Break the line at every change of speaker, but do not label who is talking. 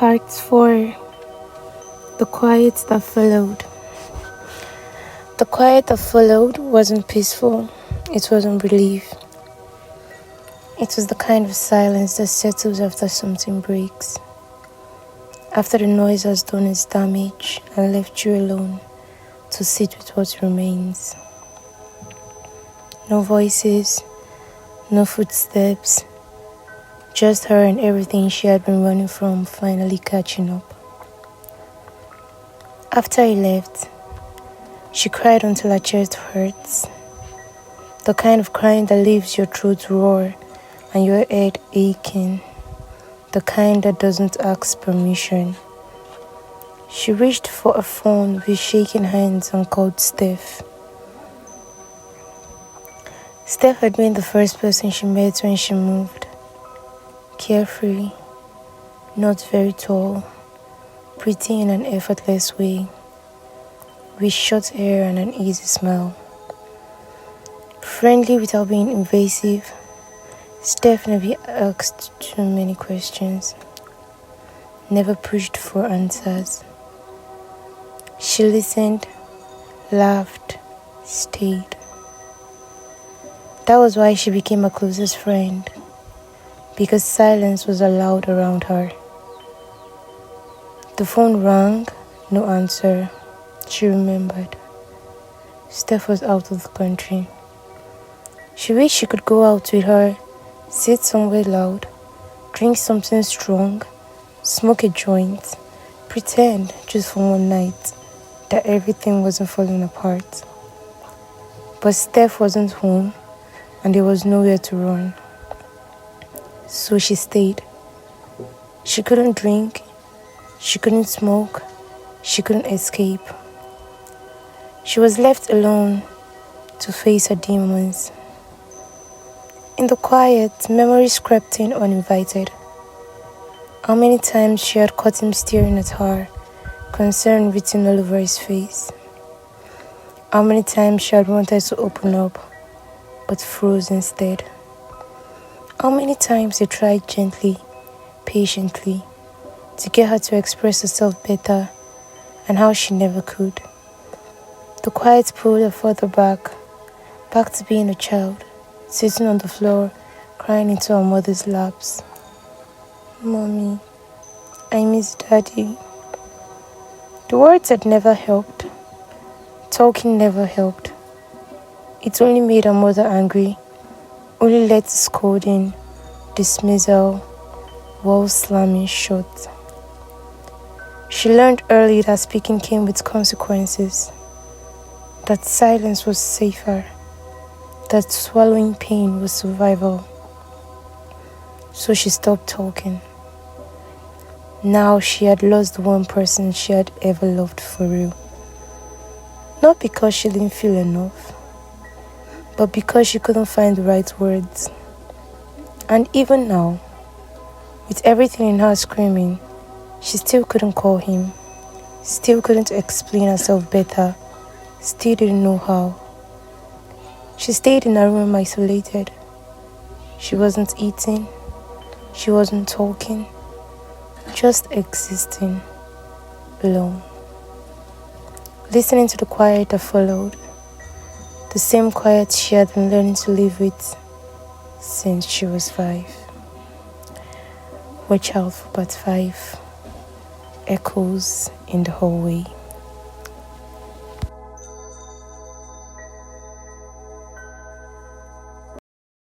Part 4. The Quiet That Followed. The quiet that followed wasn't peaceful. It wasn't relief. It was the kind of silence that settles after something breaks. After the noise has done its damage and left you alone to sit with what remains. No voices, no footsteps, just her and everything she had been running from finally catching up. After I left, she cried until her chest hurts. The kind of crying that leaves your throat roar and your head aching. The kind that doesn't ask permission. She reached for a phone with shaking hands and called Steph. Steph had been the first person she met when she moved. Carefree, not very tall, pretty in an effortless way, with short hair and an easy smile. Friendly without being invasive, Steph never asked too many questions, never pushed for answers. She listened, laughed, stayed. That was why she became my closest friend, because silence was allowed around her. The phone rang, no answer. She remembered. Steph was out of the country. She wished she could go out with her, sit somewhere loud, drink something strong, smoke a joint, pretend just for one night that everything wasn't falling apart. But Steph wasn't home and there was nowhere to run. So she stayed. She couldn't drink, she couldn't smoke, she couldn't escape. She was left alone to face her demons. In the quiet, memories crept in uninvited. How many times she had caught him staring at her, concern written all over his face. How many times she had wanted to open up, but froze instead. How many times he tried gently, patiently, to get her to express herself better, and how she never could. The quiet pulled her further back to being a child, sitting on the floor, crying into her mother's laps. "Mommy, I miss Daddy." The words had never helped. Talking never helped. It only made her mother angry, only led to scolding, dismissal, walls slamming shut. She learned early that speaking came with consequences, that silence was safer, that swallowing pain was survival. So she stopped talking. Now she had lost the one person she had ever loved for real. Not because she didn't feel enough, but because she couldn't find the right words. And even now, with everything in her screaming, she still couldn't call him, still couldn't explain herself better, still didn't know how. She stayed in her room isolated. She wasn't eating, she wasn't talking, just existing, alone. Listening to the quiet that followed, the same quiet she had been learning to live with since she was 5. Watch out for part 5. Echoes in the hallway.